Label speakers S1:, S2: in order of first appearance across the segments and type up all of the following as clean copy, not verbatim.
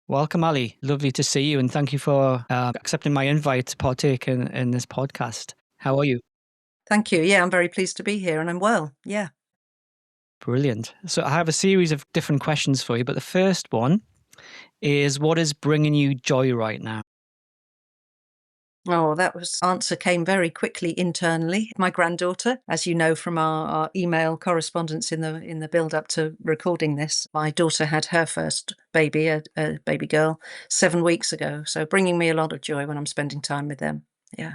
S1: Welcome, Ali. Lovely to see you, and thank you for accepting my invite to partake in this podcast. How are you?
S2: Thank you. Yeah, I'm very pleased to be here and I'm well. Yeah.
S1: Brilliant. So I have a series of different questions for you, but the first one is, what is bringing you joy right now?
S2: Oh, answer came very quickly internally. My granddaughter, as you know from our email correspondence in the build up to recording this, my daughter had her first baby, a baby girl, 7 weeks ago. So bringing me a lot of joy when I'm spending time with them. Yeah.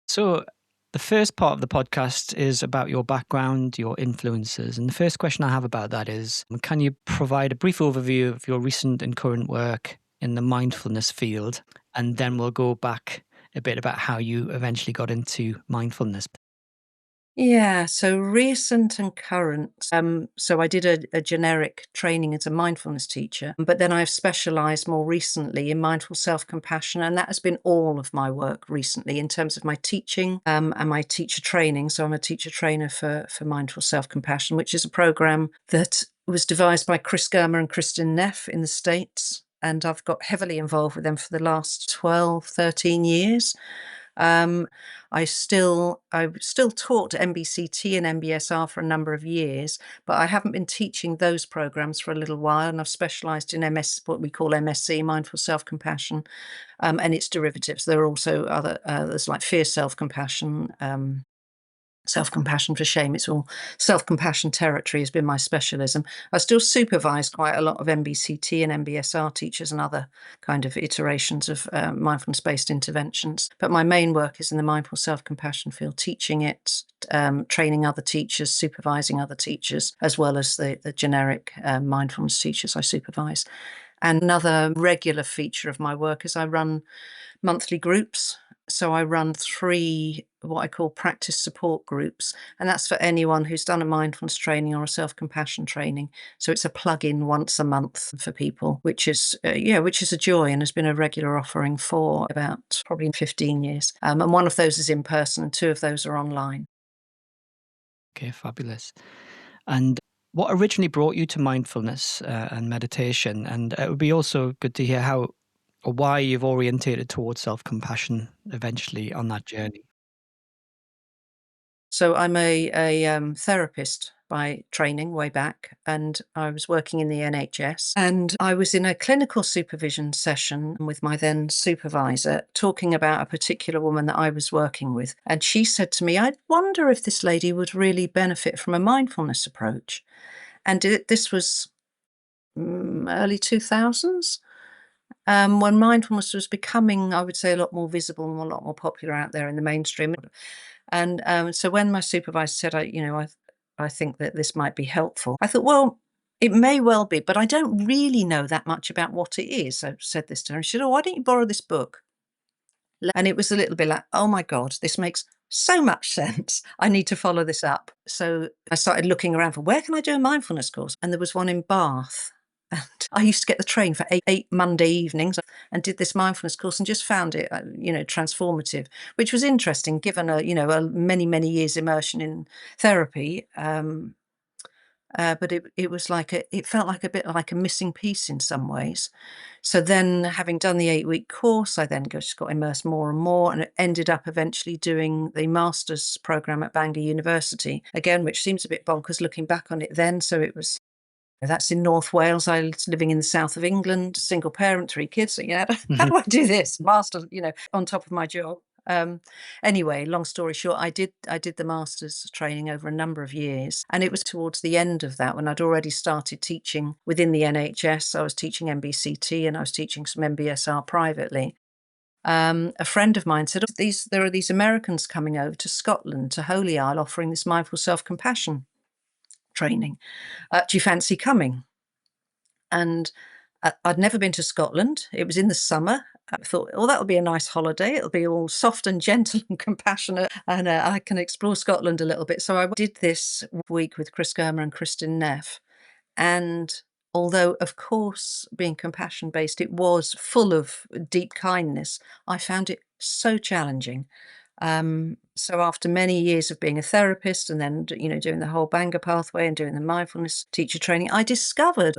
S1: So the first part of the podcast is about your background, your influences. And the first question I have about that is, can you provide a brief overview of your recent and current work in the mindfulness field? And then we'll go back a bit about how you eventually got into mindfulness.
S2: Yeah, so recent and current. So I did a generic training as a mindfulness teacher, but then I've specialized more recently in mindful self-compassion, and that has been all of my work recently in terms of my teaching and my teacher training. So I'm a teacher trainer for mindful self-compassion, which is a program that was devised by Chris Germer and Kristin Neff in the States. And I've got heavily involved with them for the last 12, 13 years. Um, I still taught MBCT and MBSR for a number of years, but I haven't been teaching those programs for a little while, and I've specialised in what we call MSC, Mindful Self-Compassion, and its derivatives. There are also there's like fear self-compassion, self-compassion for shame. It's all self-compassion territory has been my specialism. I still supervise quite a lot of MBCT and MBSR teachers and other kind of iterations of mindfulness-based interventions. But my main work is in the mindful self-compassion field, teaching it, training other teachers, supervising other teachers, as well as the generic mindfulness teachers I supervise. And another regular feature of my work is I run monthly groups. So I run 3 what I call practice support groups, and that's for anyone who's done a mindfulness training or a self-compassion training. So it's a plug-in once a month for people, which is a joy and has been a regular offering for about probably 15 years. And one of those is in person, and 2 of those are online.
S1: Okay, fabulous. And what originally brought you to mindfulness and meditation? And it would be also good to hear how or why you've orientated towards self-compassion eventually on that journey.
S2: So I'm a therapist by training way back, and I was working in the NHS, and I was in a clinical supervision session with my then supervisor talking about a particular woman that I was working with. And she said to me, "I wonder if this lady would really benefit from a mindfulness approach." And this was early 2000s. When mindfulness was becoming, I would say, a lot more visible and a lot more popular out there in the mainstream. And so when my supervisor said, I think that this might be helpful, I thought, well, it may well be, but I don't really know that much about what it is. I said this to her, and she said, "Oh, why don't you borrow this book?" And it was a little bit like, oh my God, this makes so much sense. I need to follow this up. So I started looking around for where can I do a mindfulness course? And there was one in Bath. And I used to get the train for eight Monday evenings and did this mindfulness course and just found it, transformative, which was interesting given a many, many years immersion in therapy. But it felt like a bit like a missing piece in some ways. So then, having done the 8-week course, I then just got immersed more and more, and ended up eventually doing the master's program at Bangor University again, which seems a bit bonkers looking back on it then. So that's in North Wales. I was living in the south of England, single parent, 3 kids. So, how
S1: Mhm.
S2: do I do this? Master, on top of my job. Anyway, long story short, I did the master's training over a number of years, and it was towards the end of that when I'd already started teaching within the NHS. I was teaching MBCT and I was teaching some MBSR privately. A friend of mine said, there are these Americans coming over to Scotland, to Holy Isle, offering this mindful self-compassion training. Do you fancy coming? And I'd never been to Scotland. It was in the summer. I thought, oh, that'll be a nice holiday. It'll be all soft and gentle and compassionate, and I can explore Scotland a little bit. So I did this week with Chris Germer and Kristin Neff. And although, of course, being compassion based, it was full of deep kindness, I found it so challenging. So after many years of being a therapist and then, doing the whole Bangor pathway and doing the mindfulness teacher training, I discovered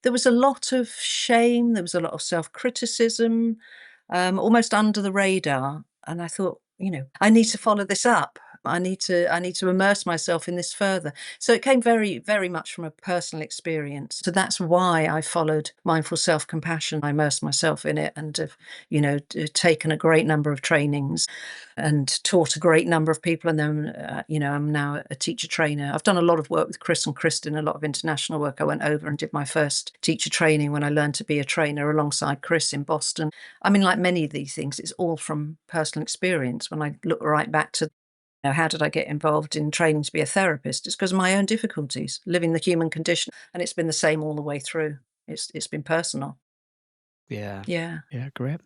S2: There was a lot of shame, there was a lot of self-criticism, almost under the radar, and I thought, I need to follow this up. I need to immerse myself in this further. So it came very, very much from a personal experience. So that's why I followed mindful self-compassion. I immersed myself in it and have, taken a great number of trainings and taught a great number of people. And then, I'm now a teacher trainer. I've done a lot of work with Chris and Kristen, a lot of international work. I went over and did my first teacher training when I learned to be a trainer alongside Chris in Boston. I mean, like many of these things, it's all from personal experience. When I look right back to how did I get involved in training to be a therapist? It's because of my own difficulties, living the human condition, and it's been the same all the way through. It's been personal.
S1: Yeah.
S2: Yeah.
S1: Yeah, great.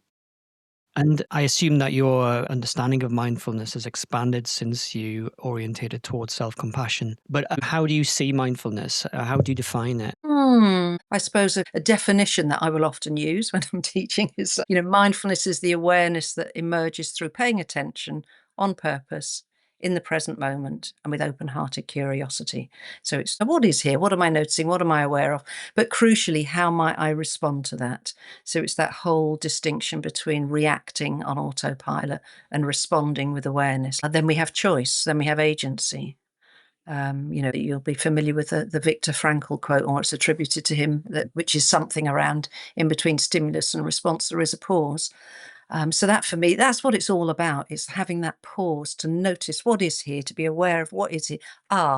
S1: And I assume that your understanding of mindfulness has expanded since you orientated towards self-compassion. But how do you see mindfulness? How do you define it?
S2: I suppose a definition that I will often use when I'm teaching is, mindfulness is the awareness that emerges through paying attention on purpose in the present moment and with open-hearted curiosity. So it's what is here? What am I noticing? What am I aware of? But crucially, how might I respond to that? So it's that whole distinction between reacting on autopilot and responding with awareness. And then we have choice, then we have agency. You'll be familiar with the Viktor Frankl quote, or it's attributed to him, which is something around in between stimulus and response, there is a pause. So that for me, that's what it's all about. It's having that pause to notice what is here, to be aware of what is it.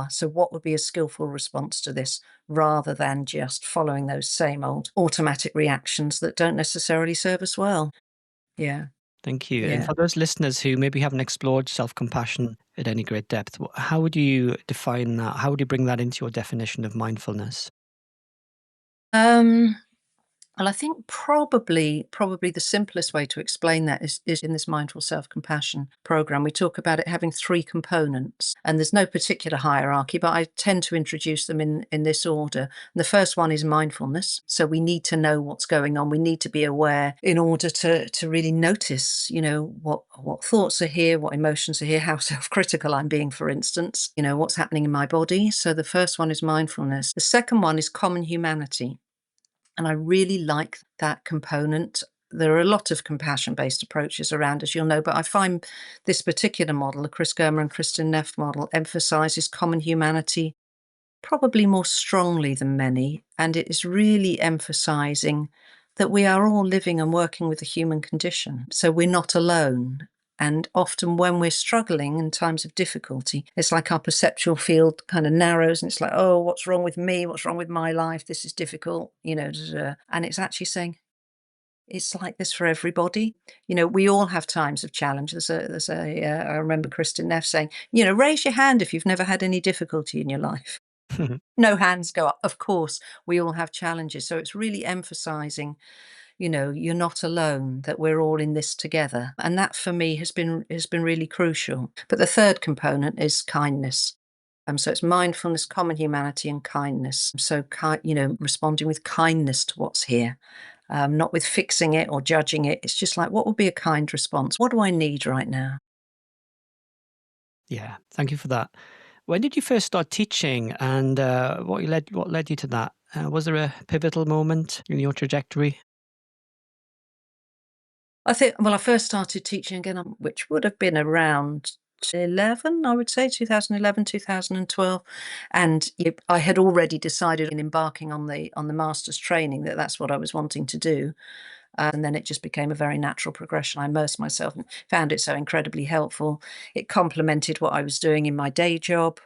S2: So what would be a skillful response to this, rather than just following those same old automatic reactions that don't necessarily serve us well. Yeah,
S1: Thank you. And
S2: yeah.
S1: for those listeners who maybe haven't explored self-compassion at any great depth, how would you define that? How would you bring that into your definition of mindfulness?
S2: Um, Well, I think probably the simplest way to explain that is in this mindful self-compassion program. We talk about it having three components, and there's no particular hierarchy, but I tend to introduce them in this order. And the first one is mindfulness. So we need to know what's going on. We need to be aware in order to really notice, what thoughts are here, what emotions are here, how self-critical I'm being, for instance, what's happening in my body. So the first one is mindfulness. The second one is common humanity. And I really like that component. There are a lot of compassion-based approaches around, as you'll know, but I find this particular model, the Chris Germer and Kristen Neff model, emphasizes common humanity probably more strongly than many. And it is really emphasizing that we are all living and working with the human condition. So we're not alone. And often when we're struggling in times of difficulty, it's like our perceptual field kind of narrows and it's like, oh, what's wrong with me? What's wrong with my life? This is difficult, And it's actually saying, it's like this for everybody. We all have times of challenge. I remember Kristen Neff saying, raise your hand if you've never had any difficulty in your life. No hands go up. Of course, we all have challenges. So it's really emphasizing, you're not alone, that we're all in this together. And that for me has been really crucial. But the third component is kindness. So it's mindfulness, common humanity, and kindness. So, responding with kindness to what's here, not with fixing it or judging it. It's just like, what would be a kind response? What do I need right now?
S1: Yeah, thank you for that. When did you first start teaching, and what led you to that? Was there a pivotal moment in your trajectory?
S2: I think, well, I first started teaching again, which would have been around 11, I would say, 2011, 2012. And I had already decided in embarking on the master's training that that's what I was wanting to do. And then it just became a very natural progression. I immersed myself and found it so incredibly helpful. It complemented what I was doing in my day job,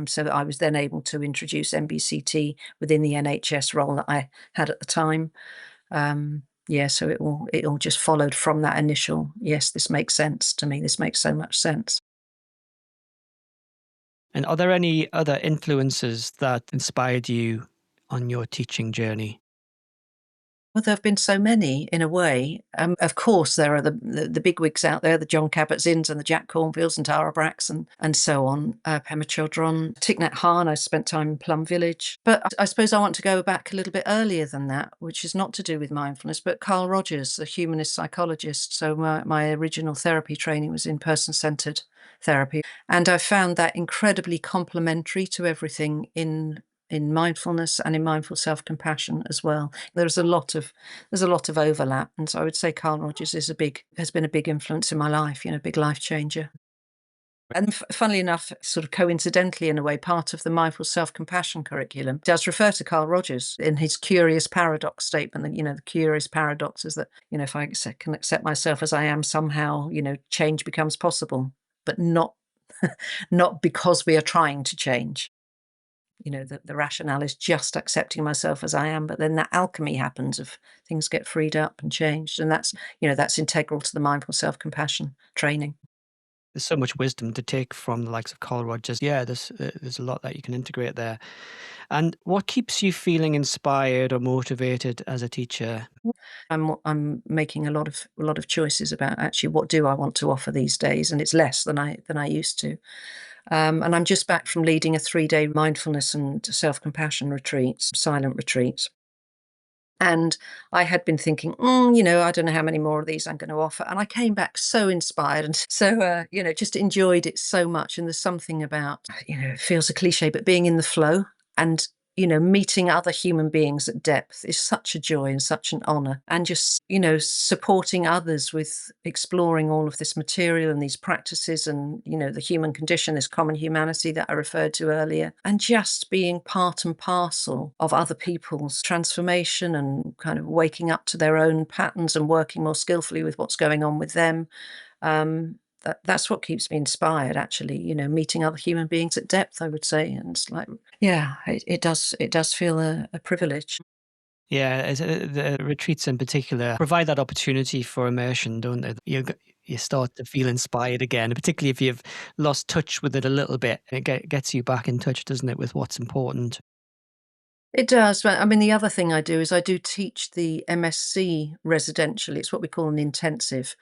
S2: so that I was then able to introduce MBCT within the NHS role that I had at the time. So it all just followed from that initial, yes, this makes sense to me. This makes so much sense.
S1: And are there any other influences that inspired you on your teaching journey?
S2: Well, there have been so many in a way. Of course, there are the bigwigs out there, the John Kabat-Zinns and the Jack Cornfields and Tara Bracks and so on, Pema Chodron, Thich Nhat Hanh. I spent time in Plum Village. But I suppose I want to go back a little bit earlier than that, which is not to do with mindfulness, but Carl Rogers, the humanist psychologist. So my original therapy training was in person-centered therapy. And I found that incredibly complementary to everything in in mindfulness and in mindful self-compassion as well. There's a lot of overlap, and so I would say Carl Rogers has been a big influence in my life, big life changer. And funnily enough, sort of coincidentally in a way, part of the mindful self-compassion curriculum does refer to Carl Rogers in his curious paradox statement. That, the curious paradox is that, if I can accept myself as I am, somehow, change becomes possible, but not not because we are trying to change. The rationale is just accepting myself as I am, but then that alchemy happens of things get freed up and changed. And that's integral to the mindful self-compassion training.
S1: There's so much wisdom to take from the likes of Carl Rogers. Yeah, there's a lot that you can integrate there. And what keeps you feeling inspired or motivated as a teacher?
S2: I'm making a lot of choices about actually what do I want to offer these days, and it's less than I used to. And I'm just back from leading a 3-day mindfulness and self-compassion retreats, silent retreats. And I had been thinking, I don't know how many more of these I'm going to offer. And I came back so inspired and so, just enjoyed it so much. And there's something about, it feels a cliche, but being in the flow and, meeting other human beings at depth is such a joy and such an honor. And just, supporting others with exploring all of this material and these practices and, the human condition, this common humanity that I referred to earlier, and just being part and parcel of other people's transformation and kind of waking up to their own patterns and working more skillfully with what's going on with them. That's what keeps me inspired, actually, meeting other human beings at depth, I would say. And it's like, yeah, it does feel a privilege.
S1: Yeah, the retreats in particular provide that opportunity for immersion, don't they? You start to feel inspired again, particularly if you've lost touch with it a little bit. It gets you back in touch, doesn't it, with what's important?
S2: It does. But I mean, the other thing I do is I do teach the MSc residentially. It's what we call an intensive.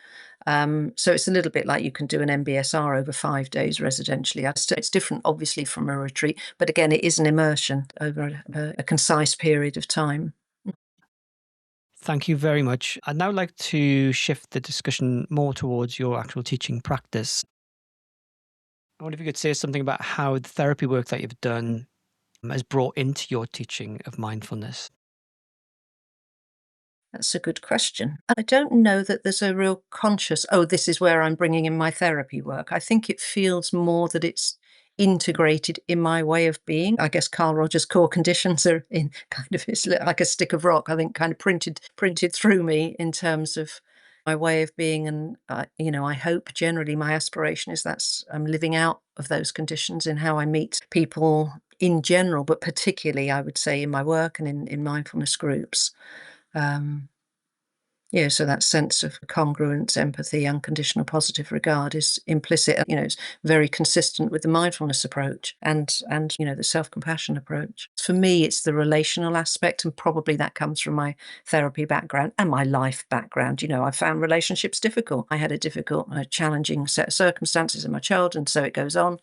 S2: So it's a little bit like you can do an MBSR over 5 days residentially. It's different, obviously, from a retreat, but again, it is an immersion over a concise period of time.
S1: Thank you very much. I'd now like to shift the discussion more towards your actual teaching practice. I wonder if you could say something about how the therapy work that you've done has brought into your teaching of mindfulness.
S2: That's a good question. I don't know that there's a real conscious, oh, this is where I'm bringing in my therapy work. I think it feels more that it's integrated in my way of being. I guess Carl Rogers' core conditions are in kind of, it's like a stick of rock, I think, kind of printed through me in terms of my way of being. And, I hope generally my aspiration is that's I'm living out of those conditions in how I meet people in general, but particularly, I would say, in my work and in mindfulness groups. Um, yeah, so that sense of congruence, empathy, unconditional positive regard is implicit. It's very consistent with the mindfulness approach and the self-compassion approach. For me, it's the relational aspect, and probably that comes from my therapy background and my life background. I found relationships difficult. I had a difficult, challenging set of circumstances in my childhood, and so it goes on.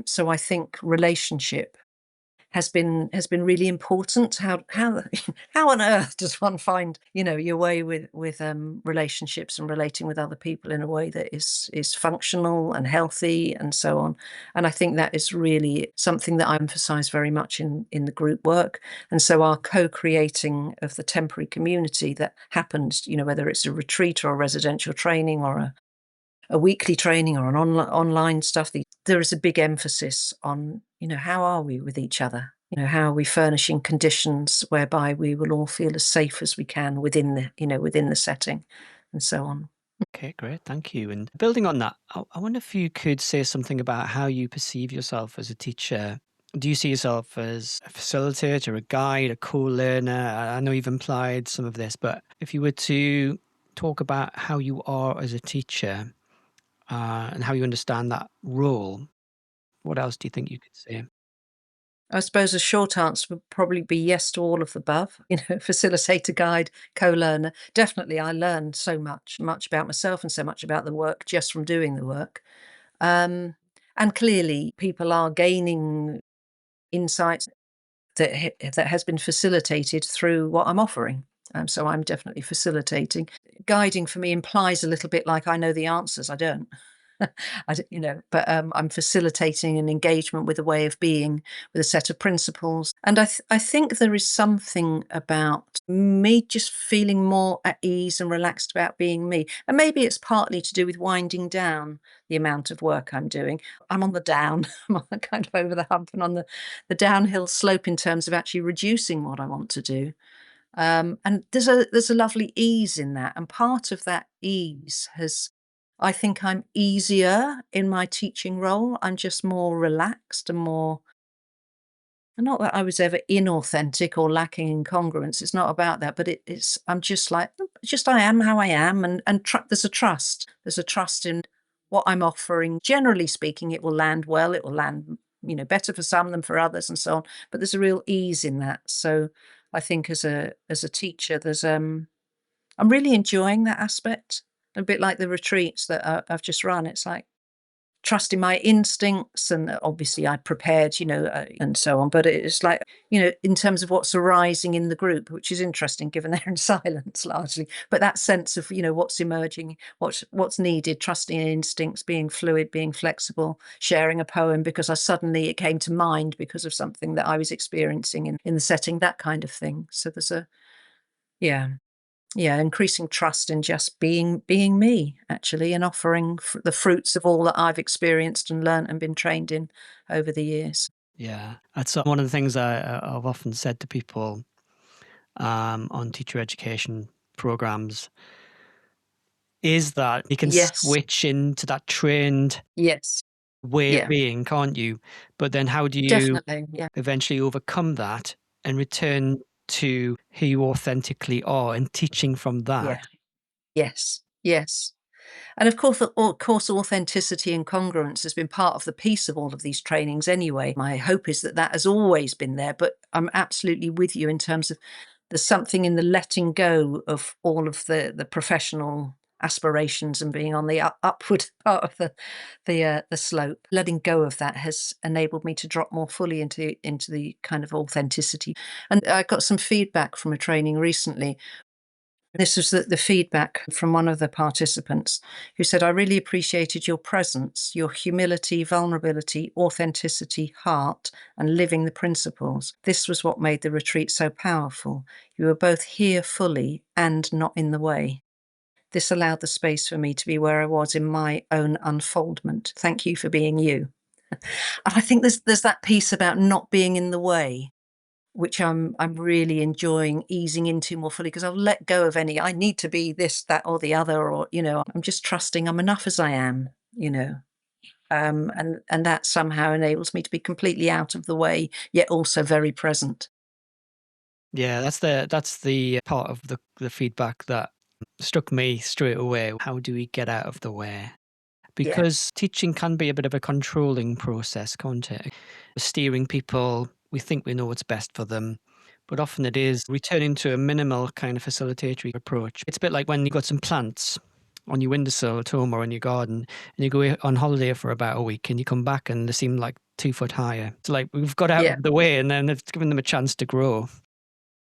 S2: So I think relationship has been really important. How how on earth does one find your way with relationships and relating with other people in a way that is functional and healthy and so on? And I think that is really something that I emphasise very much in the group work. And so our co-creating of the temporary community that happens, whether it's a retreat or a residential training or a weekly training or an online stuff, there is a big emphasis on, how are we with each other? How are we furnishing conditions whereby we will all feel as safe as we can within the setting and so on.
S1: Okay, great. Thank you. And building on that, I wonder if you could say something about how you perceive yourself as a teacher. Do you see yourself as a facilitator, a guide, a co-learner? I know you've implied some of this, but if you were to talk about how you are as a teacher and how you understand that role, what else do you think you could say?
S2: I suppose a short answer would probably be yes to all of the above. Facilitator, guide, co-learner. Definitely, I learned so much about myself and so much about the work just from doing the work. Um, and clearly, people are gaining insights that has been facilitated through what I'm offering. So I'm definitely facilitating. Guiding for me implies a little bit like I know the answers. I don't. but I'm facilitating an engagement with a way of being, with a set of principles. And I think there is something about me just feeling more at ease and relaxed about being me. And maybe it's partly to do with winding down the amount of work I'm doing. I'm on the down, I'm kind of over the hump and on the downhill slope in terms of actually reducing what I want to do. And there's a lovely ease in that, and part of that ease has, I think I'm easier in my teaching role. I'm just more relaxed and more, and not that I was ever inauthentic or lacking in congruence. It's not about that, but it's I'm just like, just I am how I am, and there's a trust. There's a trust in what I'm offering. Generally speaking, it will land well. It will land, better for some than for others, and so on. But there's a real ease in that. So I think as a teacher, I'm really enjoying that aspect. A bit like the retreats that I've just run. It's like trusting my instincts, and obviously I prepared, and so on. But it's like, in terms of what's arising in the group, which is interesting given they're in silence largely. But that sense of, what's emerging, what's needed, trusting in instincts, being fluid, being flexible, sharing a poem because it came to mind because of something that I was experiencing in the setting, that kind of thing. So yeah. Yeah, increasing trust in just being me, actually, and offering the fruits of all that I've experienced and learnt and been trained in over the years.
S1: Yeah, that's one of the things I've often said to people on teacher education programs is that you can
S2: Yes,
S1: switch into that trained
S2: yes,
S1: way of
S2: yeah,
S1: being, can't you? But then how do you
S2: definitely, yeah,
S1: eventually overcome that and return to who you authentically are and teaching from
S2: yeah,
S1: that?
S2: yes, yes. And of course, authenticity and congruence has been part of the piece of all of these trainings anyway. My hope is that that has always been there, but I'm absolutely with you in terms of there's something in the letting go of all of the professional aspirations and being on the upward part of the slope. Letting go of that has enabled me to drop more fully into the kind of authenticity. And I got some feedback from a training recently. This was the feedback from one of the participants who said, I really appreciated your presence, your humility, vulnerability, authenticity, heart, and living the principles. This was what made the retreat so powerful. You were both here fully and not in the way. This allowed the space for me to be where I was in my own unfoldment. Thank you for being you. And I think there's that piece about not being in the way, which I'm really enjoying easing into more fully because I've let go of any, I need to be this, that, or the other, or, I'm just trusting I'm enough as I am, you know. And that somehow enables me to be completely out of the way, yet also very present.
S1: Yeah, that's the part of the feedback that struck me straight away. How do we get out of the way?
S2: Yeah.
S1: Because teaching can be a bit of a controlling process, can't it? Steering people, we think we know what's best for them, but often it is returning to a minimal kind of facilitatory approach. It's a bit like when you've got some plants on your windowsill at home or in your garden, and you go on holiday for about a week and you come back and they seem like 2 foot higher. It's like we've got out
S2: Yeah.
S1: of the way and then it's given them a chance to grow.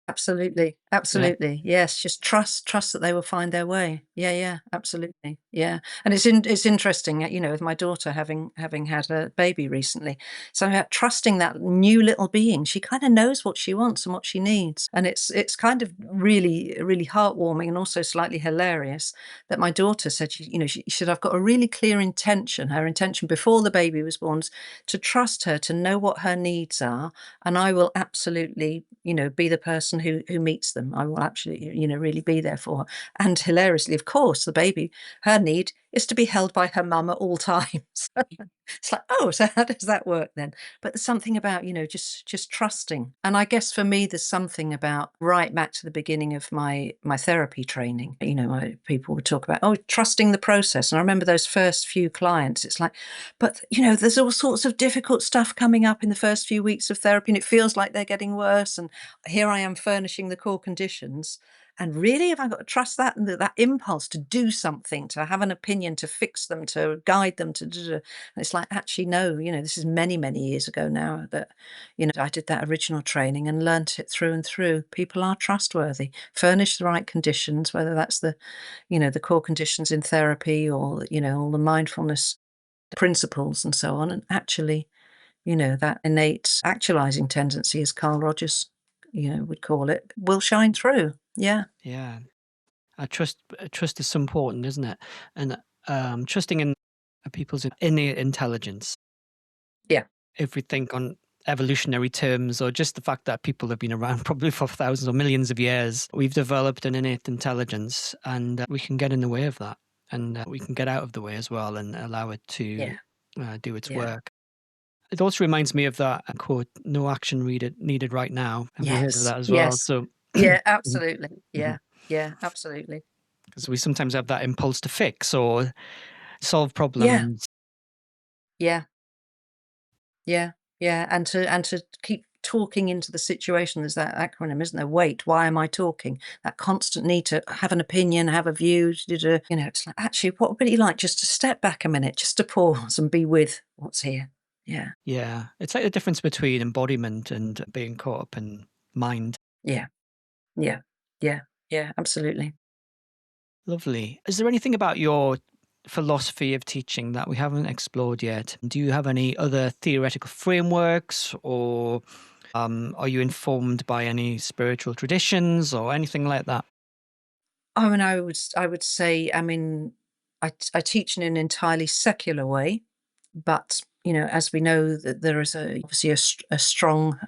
S2: Absolutely,
S1: Yeah.
S2: absolutely. Yes, just trust that they will find their way. Yeah, yeah, absolutely. Yeah. And it's interesting, with my daughter having had a baby recently. So trusting that new little being, she kind of knows what she wants and what she needs. And it's kind of really, really heartwarming and also slightly hilarious that my daughter said she said, I've got a really clear intention. Her intention before the baby was born is to trust her, to know what her needs are, and I will absolutely, be the person who meets them. I will absolutely, really be there for her. And hilariously, of course, the baby, her need is to be held by her mum at all times. It's like, oh, so how does that work then? But there's something about, just trusting. And I guess for me, there's something about right back to the beginning of my therapy training. People would talk about, oh, trusting the process. And I remember those first few clients. It's like, but there's all sorts of difficult stuff coming up in the first few weeks of therapy, and it feels like they're getting worse. And here I am furnishing the core conditions. And really, have I got to trust that, and that impulse to do something, to have an opinion, to fix them, to guide them, to and it's like, actually, no, this is many, many years ago now that, I did that original training and learnt it through and through. People are trustworthy. Furnish the right conditions, whether that's the core conditions in therapy or, all the mindfulness principles and so on. And actually, that innate actualizing tendency, as Carl Rogers, would call it, will shine through. Yeah.
S1: Yeah. Trust is so important, isn't it? And trusting in people's innate intelligence.
S2: Yeah.
S1: If we think on evolutionary terms, or just the fact that people have been around probably for thousands or millions of years, we've developed an innate intelligence, and we can get in the way of that, and we can get out of the way as well, and allow it to
S2: Yeah.
S1: do its
S2: Yeah.
S1: work. It also reminds me of that quote, "No action needed right now." Have you heard of
S2: Yes.
S1: that as well?
S2: Yes.
S1: So,
S2: Yeah, absolutely. Yeah. Yeah, absolutely.
S1: because we sometimes have that impulse to fix or solve
S2: Yeah.
S1: problems.
S2: Yeah. Yeah. Yeah. And to keep talking into the situation. There's that acronym, isn't there? Wait, why am I talking? That constant need to have an opinion, have a view, it's like, actually, what would it like just to step back a minute, just to pause and be with what's here? Yeah.
S1: Yeah, it's like the difference between embodiment and being caught up in mind.
S2: Yeah. Yeah. Yeah. Yeah, absolutely.
S1: Lovely. Is there anything about your philosophy of teaching that we haven't explored yet? Do you have any other theoretical frameworks, or are you informed by any spiritual traditions or anything like that?
S2: Oh, and I would say, I mean, I teach in an entirely secular way, but, as we know, that there is obviously a strong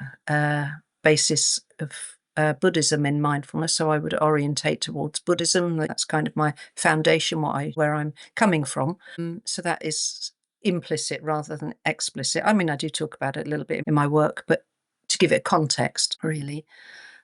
S2: basis of Buddhism in mindfulness, so I would orientate towards Buddhism. That's kind of my foundation, where I'm coming from. So that is implicit rather than explicit. I mean, I do talk about it a little bit in my work, but to give it context, really.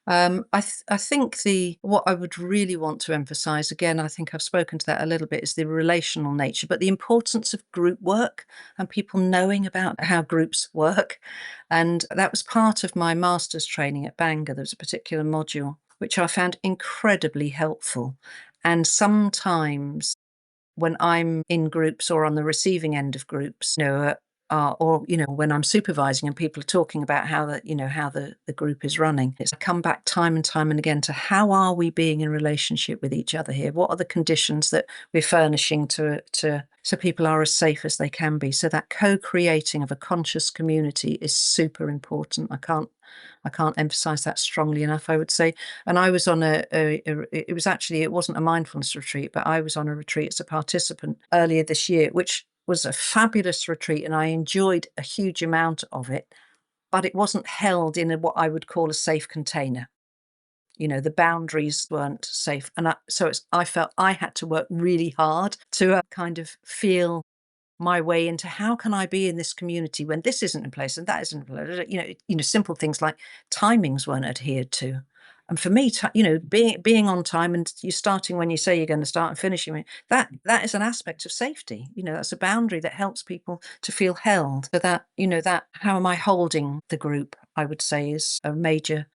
S2: I think what I would really want to emphasize, again, I think I've spoken to that a little bit, is the relational nature, but the importance of group work and people knowing about how groups work. And that was part of my master's training at Bangor. There was a particular module which I found incredibly helpful. And sometimes when I'm in groups or on the receiving end of groups, or when I'm supervising and people are talking about how the group is running, I come back time and time and again to how are we being in relationship with each other here? What are the conditions that we're furnishing to so people are as safe as they can be? So that co-creating of a conscious community is super important. I can't emphasize that strongly enough, I would say. And I was on it wasn't a mindfulness retreat, but I was on a retreat as a participant earlier this year, which was a fabulous retreat, and I enjoyed a huge amount of it, but it wasn't held in what I would call a safe container. The boundaries weren't safe, and I felt I had to work really hard to kind of feel my way into how can I be in this community when this isn't in place and that isn't in place. Simple things like timings weren't adhered to. And for me, being on time and you starting when you say you're going to start and finishing that is an aspect of safety. That's a boundary that helps people to feel held. So that how am I holding the group? I would say is a major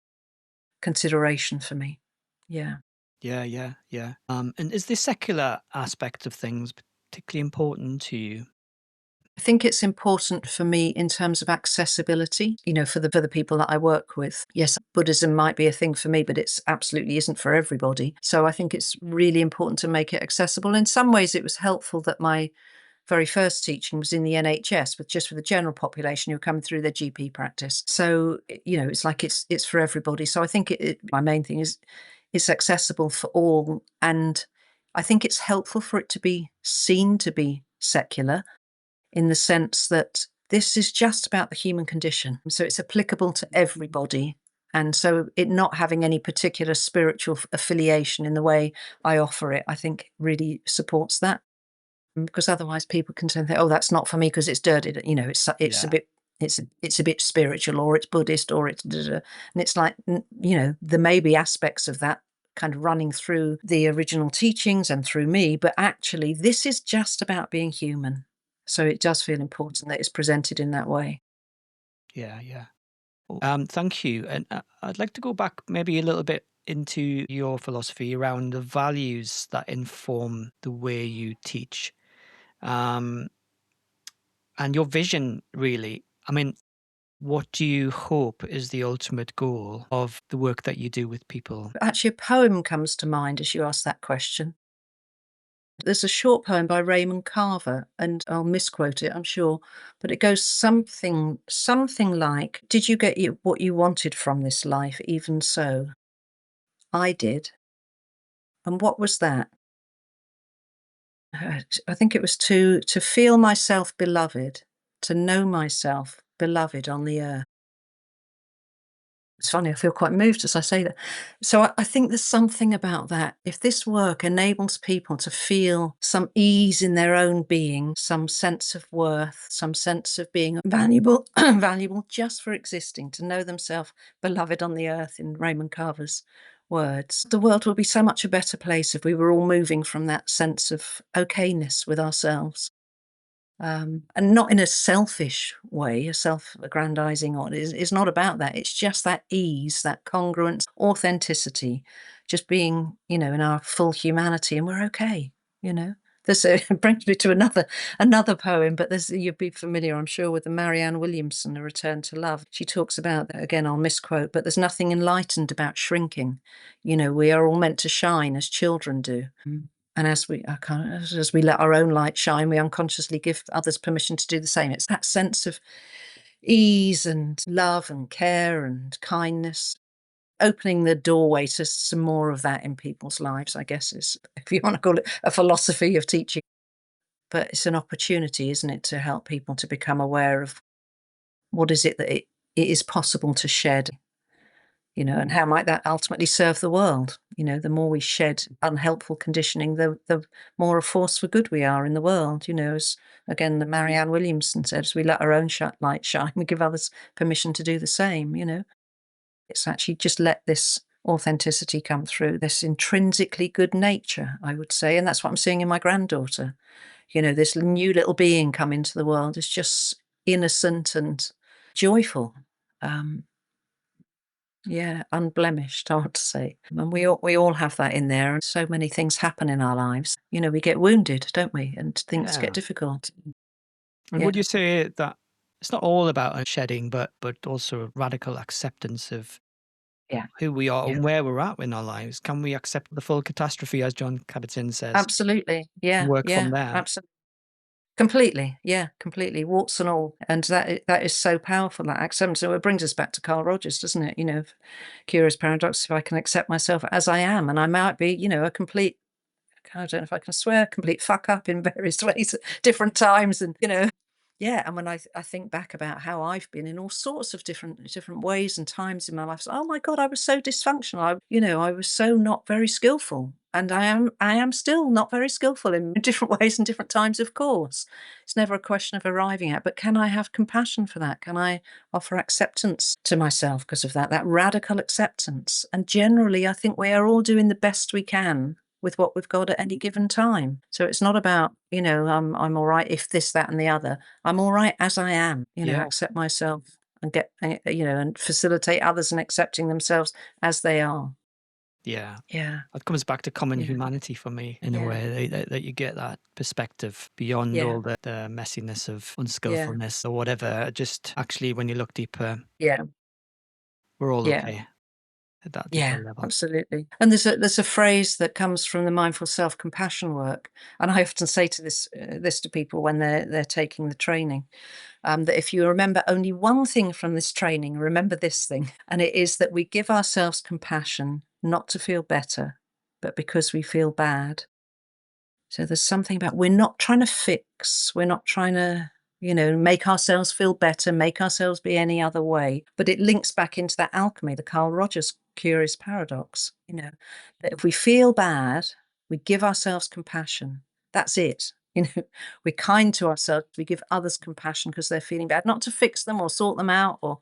S2: consideration for me. Yeah.
S1: Yeah, yeah, yeah. And is the secular aspect of things particularly important to you?
S2: I think it's important for me in terms of accessibility, for the people that I work with. Yes, Buddhism might be a thing for me, but it's absolutely isn't for everybody. So I think it's really important to make it accessible. In some ways, it was helpful that my very first teaching was in the NHS, with just for the general population who are coming through their GP practice. So it's like it's for everybody. So I think my main thing is it's accessible for all, and I think it's helpful for it to be seen to be secular in the sense that this is just about the human condition. So it's applicable to everybody. And so it not having any particular spiritual affiliation in the way I offer it, I think really supports that. Because otherwise people can say, oh, that's not for me because it's dirty. It's a
S1: Yeah,
S2: bit it's a bit spiritual, or it's Buddhist, or it's da, da, da. And it's like, there may be aspects of that kind of running through the original teachings and through me, but actually this is just about being human. So it does feel important that it's presented in that way.
S1: yeah, yeah. Thank you. And I'd like to go back maybe a little bit into your philosophy around the values that inform the way you teach, um, and your vision, really. I mean, what do you hope is the ultimate goal of the work that you do with people?
S2: Actually, a poem comes to mind as you ask that question. There's a short poem by Raymond Carver, and I'll misquote it, I'm sure, but it goes something like, "Did you get what you wanted from this life? Even so, I did. And what was that? I think it was to feel myself beloved, to know myself beloved on the earth." It's funny, I feel quite moved as I say that. So I think there's something about that. If this work enables people to feel some ease in their own being, some sense of worth, some sense of being valuable, valuable just for existing, to know themselves beloved on the earth, in Raymond Carver's words, the world would be so much a better place if we were all moving from that sense of okayness with ourselves. And not in a selfish way, a self-aggrandizing, or it's not about that. It's just that ease, that congruence, authenticity, just being, in our full humanity, and we're okay, you know. There's a it brings me to another poem, but there's you'd be familiar, I'm sure, with the Marianne Williamson, A Return to Love. She talks about, again, I'll misquote, but there's nothing enlightened about shrinking. We are all meant to shine as children do. And as we let our own light shine, we unconsciously give others permission to do the same. It's that sense of ease and love and care and kindness, opening the doorway to some more of that in people's lives, I guess, is, if you want to call it a philosophy of teaching. But it's an opportunity, isn't it, to help people to become aware of what is it that it is possible to shed, and how might that ultimately serve the world? The more we shed unhelpful conditioning, the more a force for good we are in the world. As again, the Marianne Williamson said, as we let our own light shine, we give others permission to do the same. It's actually just let this authenticity come through, this intrinsically good nature, I would say. And that's what I'm seeing in my granddaughter. This new little being come into the world is just innocent and joyful. Um, yeah, unblemished, I want to say. And we all have that in there, and so many things happen in our lives. We get wounded, don't we? And things get
S1: Yeah.
S2: difficult.
S1: And
S2: Yeah.
S1: would you say that it's not all about shedding, but also a radical acceptance of
S2: Yeah.
S1: who we are
S2: Yeah.
S1: and where we're at in our lives? Can we accept the full catastrophe, as John Kabat-Zinn says,
S2: Absolutely.
S1: and
S2: Yeah,
S1: work from
S2: yeah,
S1: there?
S2: absolutely. Completely. Yeah, completely. Warts and all. And that is so powerful, that acceptance. So it brings us back to Carl Rogers, doesn't it? Curious paradox, if I can accept myself as I am, and I might be, a complete, I don't know if I can swear, complete fuck up in various ways at different times, and yeah. And when I think back about how I've been in all sorts of different ways and times in my life, so, oh my God, I was so dysfunctional. I was so not very skillful, and I am still not very skillful in different ways and different times. Of course, it's never a question of arriving at, but can I have compassion for that? Can I offer acceptance to myself because of that radical acceptance? And generally, I think we are all doing the best we can with what we've got at any given time. So it's not about, I'm all right if this, that, and the other. I'm all right as I am,
S1: Yeah,
S2: accept myself and and facilitate others in accepting themselves as they are.
S1: yeah.
S2: Yeah.
S1: It comes back to common
S2: Yeah.
S1: humanity for me in a
S2: Yeah.
S1: way that you get that perspective beyond
S2: Yeah.
S1: all the messiness of
S2: Yeah.
S1: unskillfulness or whatever. Just actually, when you look deeper,
S2: Yeah.
S1: we're all
S2: Yeah.
S1: okay at that deeper
S2: Yeah,
S1: level.
S2: absolutely. And there's a phrase that comes from the mindful self-compassion work, and I often say to this to people when they're taking the training, that if you remember only one thing from this training, remember this thing, and it is that we give ourselves compassion not to feel better, but because we feel bad. So there's something about, we're not trying to fix, we're not trying to, make ourselves feel better, make ourselves be any other way. But it links back into that alchemy, the Carl Rogers curious paradox, that if we feel bad, we give ourselves compassion. That's it. We're kind to ourselves, we give others compassion because they're feeling bad, not to fix them or sort them out or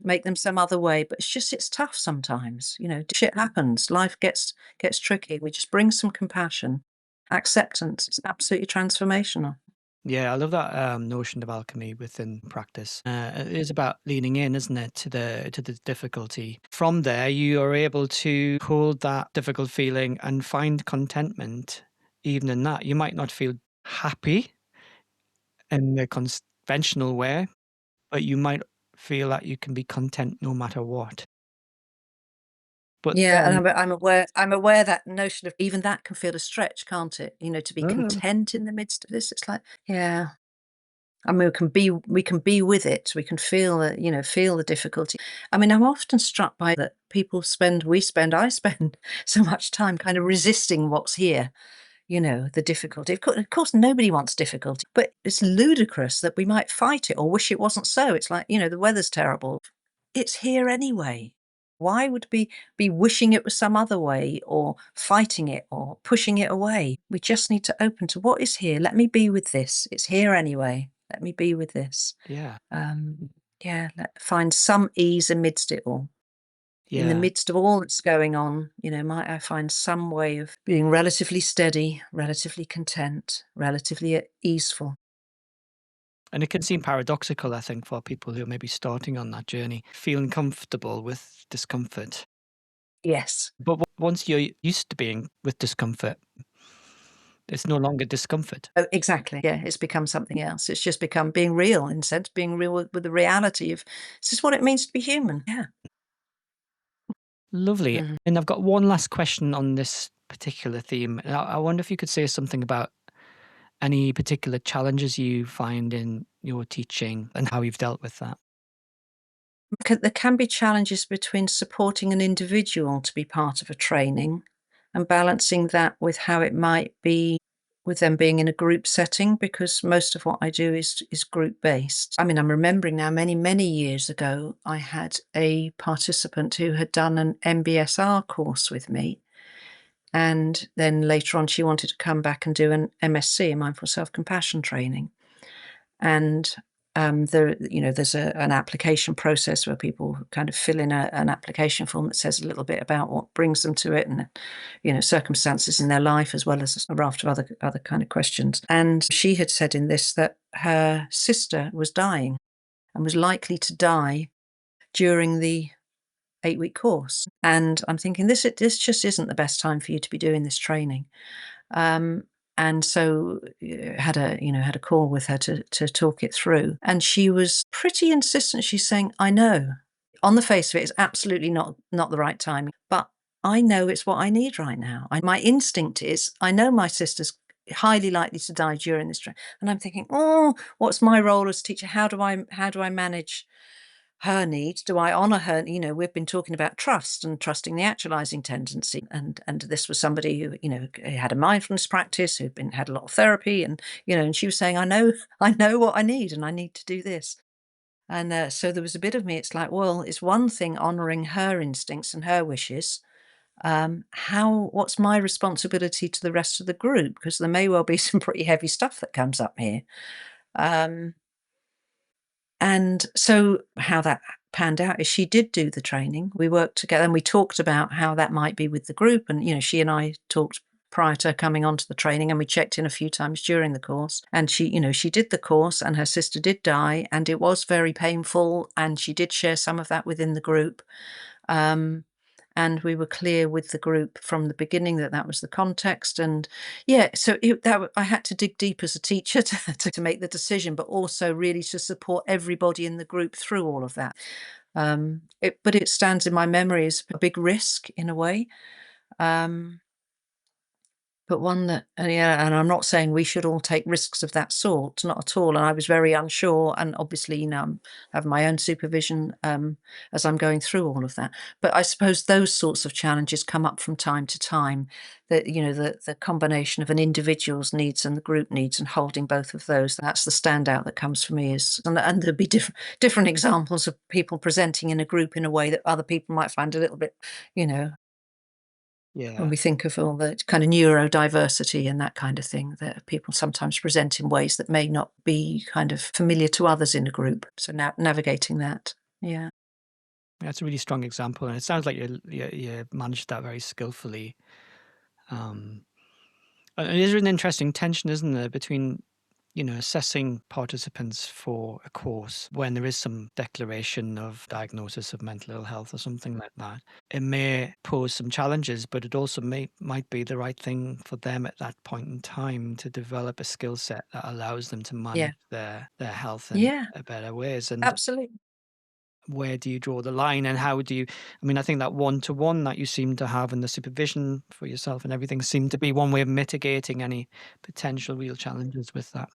S2: make them some other way. But it's tough sometimes. Shit happens. Life gets tricky. We just bring some compassion, acceptance. It's absolutely transformational.
S1: Yeah, I love that notion of alchemy within practice. It is about leaning in, isn't it, to the difficulty. From there, you are able to hold that difficult feeling and find contentment, even in that. You might not feel happy in the conventional way, but you might feel that you can be content no matter what. But
S2: Yeah, and
S1: then,
S2: I'm aware that notion of even that can feel a stretch, can't it? To be
S1: uh,
S2: content in the midst of this, it's like, yeah. I mean, we can be with it. We can feel feel the difficulty. I mean, I'm often struck by that I spend so much time kind of resisting what's here, the difficulty. Of course, nobody wants difficulty, but it's ludicrous that we might fight it or wish it wasn't so. It's like, the weather's terrible. It's here anyway. Why would we be wishing it was some other way or fighting it or pushing it away? We just need to open to what is here. Let me be with this. It's here anyway. Let me be with this.
S1: yeah,
S2: Um, yeah, find some ease amidst it all. In the
S1: yeah.
S2: midst of all that's going on, might I find some way of being relatively steady, relatively content, relatively easeful?
S1: And it can seem paradoxical, I think, for people who are maybe starting on that journey, feeling comfortable with discomfort.
S2: Yes.
S1: But once you're used to being with discomfort, it's no longer discomfort.
S2: Oh, exactly. Yeah, it's become something else. It's just become being real, in a sense, being real with the reality of this is what it means to be human. Yeah.
S1: Lovely.
S2: Mhm.
S1: And I've got one last question on this particular theme. I wonder if you could say something about any particular challenges you find in your teaching and how you've dealt with that.
S2: There can be challenges between supporting an individual to be part of a training and balancing that with how it might be with them being in a group setting, because most of what I do is group based. I mean, I'm remembering now many, many years ago, I had a participant who had done an MBSR course with me. And then later on, she wanted to come back and do an MSc, a mindful self compassion training. And there's an application process where people kind of fill in an application form that says a little bit about what brings them to it, and circumstances in their life, as well as a raft of other kind of questions. And she had said in this that her sister was dying and was likely to die during the 8-week course. And I'm thinking this just isn't the best time for you to be doing this training. Um, and so had a call with her to talk it through, and she was pretty insistent. She's saying, "I know, on the face of it, it's absolutely not the right timing, but I know it's what I need right now. My instinct is, I know my sister's highly likely to die during this trip." And I'm thinking, "Oh, what's my role as teacher? How do I manage her needs? Do I honor her?" We've been talking about trust and trusting the actualizing tendency. And this was somebody who, had a mindfulness practice, who'd had a lot of therapy, and she was saying, I know, I know what I need, and I need to do this. And so there was a bit of me, it's like, well, it's one thing honoring her instincts and her wishes. What's my responsibility to the rest of the group? Because there may well be some pretty heavy stuff that comes up here. Um, And so how that panned out is she did do the training. We worked together and we talked about how that might be with the group. And, she and I talked prior to her coming onto the training, and we checked in a few times during the course. And she did the course, and her sister did die, and it was very painful. And she did share some of that within the group. Um, and we were clear with the group from the beginning that that was the context. And yeah, so I had to dig deep as a teacher to make the decision, but also really to support everybody in the group through all of that. But it stands in my memory as a big risk in a way. Um, but one that, yeah, and I'm not saying we should all take risks of that sort, not at all. And I was very unsure, and obviously, I have my own supervision as I'm going through all of that. But I suppose those sorts of challenges come up from time to time. That the combination of an individual's needs and the group needs, and holding both of those. That's the standout that comes for me. And there'd be different examples of people presenting in a group in a way that other people might find a little bit, you know, when
S1: Yeah.
S2: we think of all the kind of neurodiversity and that kind of thing, that people sometimes present in ways that may not be kind of familiar to others in a group. So now navigating that. Yeah.
S1: That's a really strong example. And it sounds like you managed that very skillfully. And it is an interesting tension, isn't there, between assessing participants for a course when there is some declaration of diagnosis of mental ill health or something like that, it may pose some challenges, but it also might be the right thing for them at that point in time to develop a skill set that allows them to
S2: Yeah.
S1: manage their health in
S2: Yeah,
S1: better ways. And
S2: absolutely.
S1: where do you draw the line, and how do you, I mean, I think that one-to-one that you seem to have and the supervision for yourself and everything seem to be one way of mitigating any potential real challenges with that.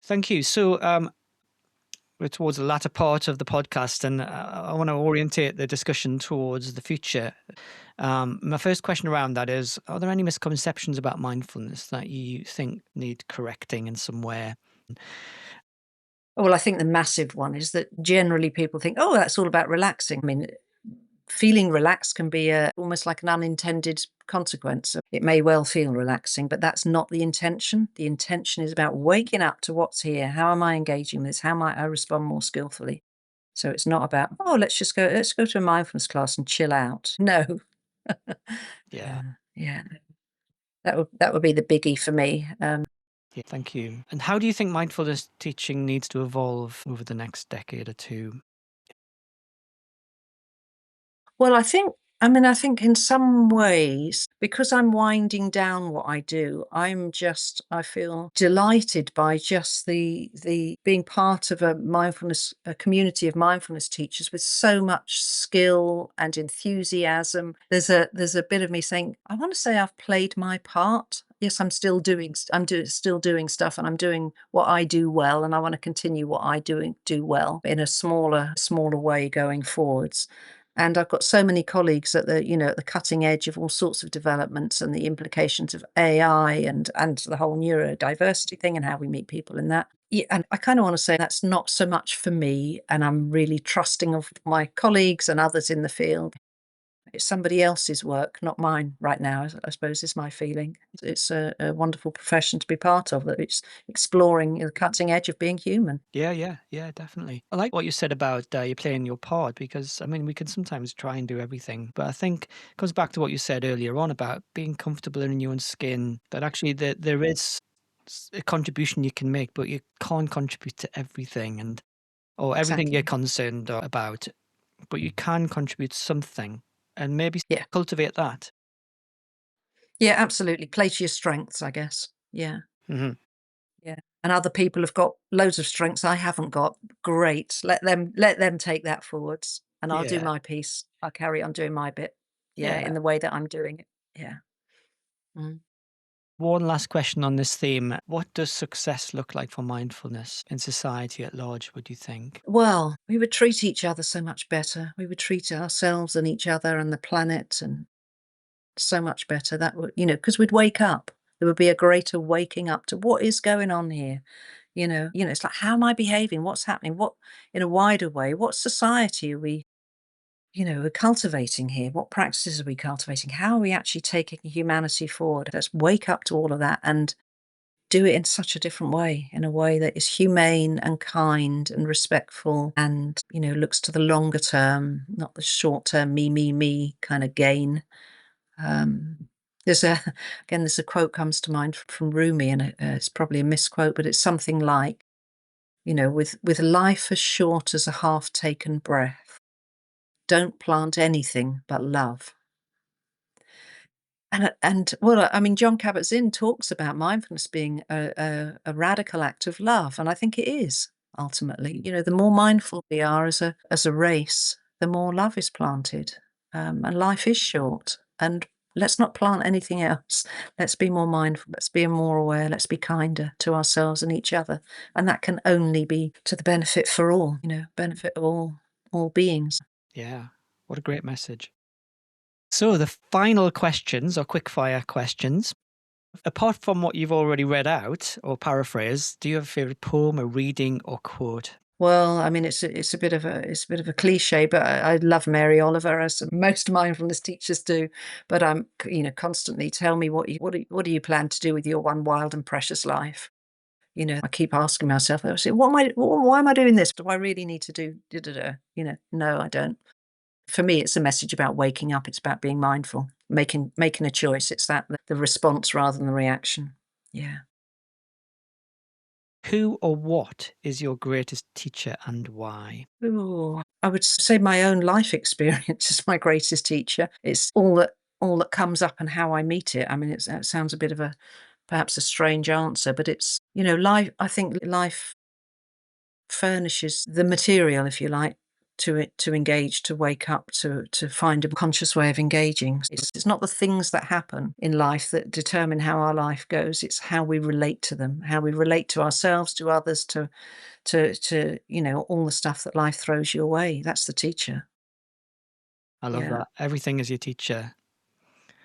S1: Thank you. So we're towards the latter part of the podcast, and I want to orientate the discussion towards the future. My first question around that is, are there any misconceptions about mindfulness that you think need correcting in some way?
S2: Well, I think the massive one is that generally people think, "Oh, that's all about relaxing." I mean, feeling relaxed can be almost like an unintended consequence. It may well feel relaxing, but that's not the intention. The intention is about waking up to what's here. How am I engaging with this? How might I respond more skillfully? So it's not about, "Oh, let's go to a mindfulness class and chill out." No.
S1: Yeah.
S2: Yeah, that would be the biggie for me.
S1: Yeah, thank you. And how do you think mindfulness teaching needs to evolve over the next decade or two?
S2: Well, I think in some ways, because I'm winding down what I do, I feel delighted by just the being part of a community of mindfulness teachers with so much skill and enthusiasm. There's a bit of me saying, I want to say I've played my part. Yes, still doing stuff, and I'm doing what I do well, and I want to continue what I do well in a smaller way going forwards. And I've got so many colleagues at the cutting edge of all sorts of developments and the implications of AI and the whole neurodiversity thing and how we meet people in that. Yeah, and I kind of want to say that's not so much for me, and I'm really trusting of my colleagues and others in the field. It's somebody else's work, not mine right now, I suppose is my feeling. It's a wonderful profession to be part of, that it's exploring the cutting edge of being human.
S1: Yeah, yeah, yeah, definitely. I like what you said about you playing your part, because I mean, we can sometimes try and do everything, but I think it comes back to what you said earlier on about being comfortable in your own skin. That actually there is a contribution you can make, but you can't contribute to everything and or everything you're
S2: Exactly.
S1: concerned about, but you can contribute something, and maybe
S2: Yeah.
S1: cultivate that.
S2: Yeah, absolutely. Play to your strengths, I guess. Yeah.
S1: Hmm.
S2: Yeah. And other people have got loads of strengths I haven't got. Great. Let them take that forwards, and I'll do
S1: Yeah.
S2: my piece. I'll carry on doing my bit. Yeah,
S1: Yeah.
S2: in the way that I'm doing it. Yeah. Mm.
S1: One last question on this theme. What does success look like for mindfulness in society at large, would you think?
S2: Well, we would treat each other so much better. We would treat ourselves and each other and the planet and so much better. That would, because we'd wake up. There would be a greater waking up to what is going on here. It's like, how am I behaving? What's happening? What, in a wider way, what society are we, we're cultivating here? What practices are we cultivating? How are we actually taking humanity forward? Let's wake up to all of that and do it in such a different way, in a way that is humane and kind and respectful and, looks to the longer term, not the short term me kind of gain. Um, there's a again, there's a quote comes to mind from Rumi, and it's probably a misquote, but it's something like, with life as short as a half-taken breath, don't plant anything but love. And well, I mean, John Kabat-Zinn talks about mindfulness being a radical act of love, and I think it is ultimately. The more mindful we are as a race, the more love is planted, and life is short. And let's not plant anything else. Let's be more mindful. Let's be more aware. Let's be kinder to ourselves and each other, and that can only be to the benefit for all. Benefit of all beings.
S1: Yeah. What a great message. So the final questions are quick fire questions. Apart from what you've already read out or paraphrased, do you have a favorite poem, a reading, or quote?
S2: Well, I mean, it's a bit of a cliche, but I love Mary Oliver, as most mindfulness teachers do. But I'm, constantly tell me what do you plan to do with your one wild and precious life? I keep asking myself, I say, why am I doing this? Do I really need to do da da da? No, I don't. For me, it's a message about waking up. It's about being mindful, making a choice. It's that the response rather than the reaction. Yeah.
S1: Who or what is your greatest teacher and why?
S2: Ooh, I would say my own life experience is my greatest teacher. It's all that comes up and how I meet it. I mean, it sounds a bit of a perhaps a strange answer, but it's, life. I think life furnishes the material, if you like, to engage, to wake up, to find a conscious way of engaging. It's not the things that happen in life that determine how our life goes. It's how we relate to them, how we relate to ourselves, to others, to all the stuff that life throws your way. That's the teacher.
S1: I love
S2: Yeah.
S1: that. Everything is your teacher.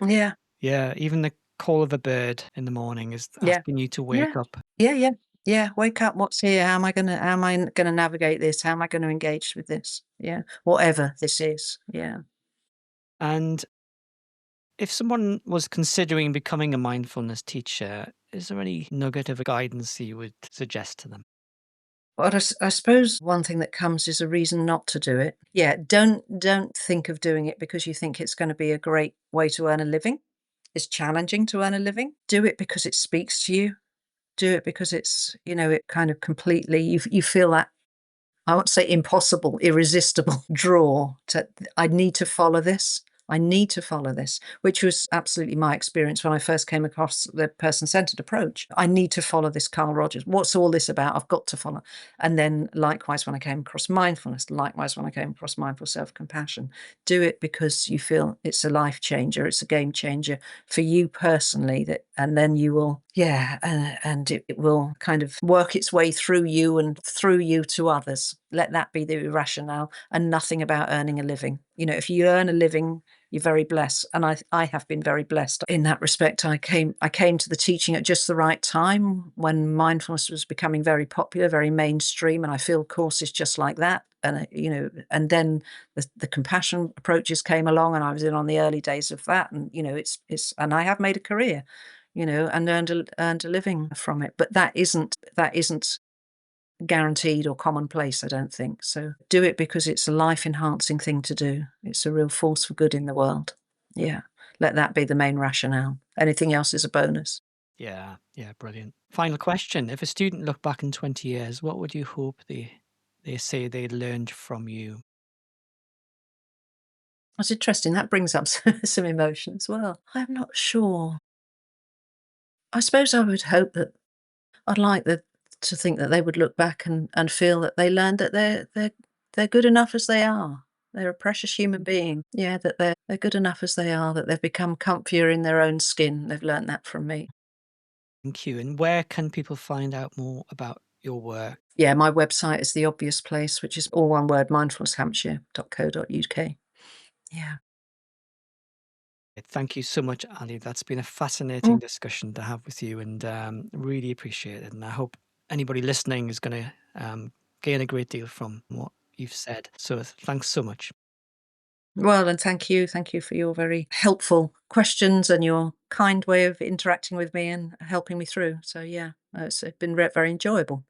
S2: Yeah.
S1: Yeah, even the call of a bird in the morning is
S2: Yeah.
S1: asking you to
S2: Yeah.
S1: wake up.
S2: Yeah, yeah. Yeah, wake up, what's here? How am I gonna navigate this? How am I gonna engage with this? Yeah. Whatever this is. Yeah.
S1: And if someone was considering becoming a mindfulness teacher, is there any nugget of guidance you would suggest to them?
S2: But I suppose one thing that comes is a reason not to do it. Yeah, don't think of doing it because you think it's gonna be a great way to earn a living. It's challenging to earn a living. Do it because it speaks to you. Do it because it's, it kind of completely you feel that, I won't say impossible, irresistible draw to, I need to follow this. I need to follow this, which was absolutely my experience when I first came across the person centered approach. I need to follow this, Carl Rogers. What's all this about? I've got to follow. And then, likewise, when I came across mindfulness, likewise, when I came across mindful self compassion, do it because you feel it's a life changer, it's a game changer for you personally. And then you will, yeah, and it will kind of work its way through you and through you to others. Let that be the rationale, and nothing about earning a living. If you earn a living, you're very blessed, and I have been very blessed in that respect. I came to the teaching at just the right time when mindfulness was becoming very popular, very mainstream, and I feel courses just like that. And then the compassion approaches came along, and I was in on the early days of that, and it's and I have made a career, and earned a living from it. But that isn't guaranteed or commonplace, I don't think. So do it because it's a life enhancing thing to do. It's a real force for good in the world. Yeah. Let that be the main rationale. Anything else is a bonus.
S1: Yeah, yeah, brilliant. Final question. If a student looked back in 20 years, what would you hope they say they learned from you?
S2: That's interesting. That brings up some emotion as well. I'm not sure. I suppose I would hope that I'd like to think that they would look back and feel that they learned that they're good enough as they are. They're a precious human being. Yeah, that they're good enough as they are, that they've become comfier in their own skin. They've learned that from me.
S1: Thank you. And where can people find out more about your work?
S2: Yeah, my website is the obvious place, which is all one word, mindfulnesshampshire.co.uk. Yeah.
S1: Thank you so much, Ali. That's been a fascinating
S2: Mm.
S1: discussion to have with you, and really appreciate it. And I hope anybody listening is going to gain a great deal from what you've said. So thanks so much.
S2: Well, and thank you. Thank you for your very helpful questions and your kind way of interacting with me and helping me through. So, yeah, it's been very enjoyable.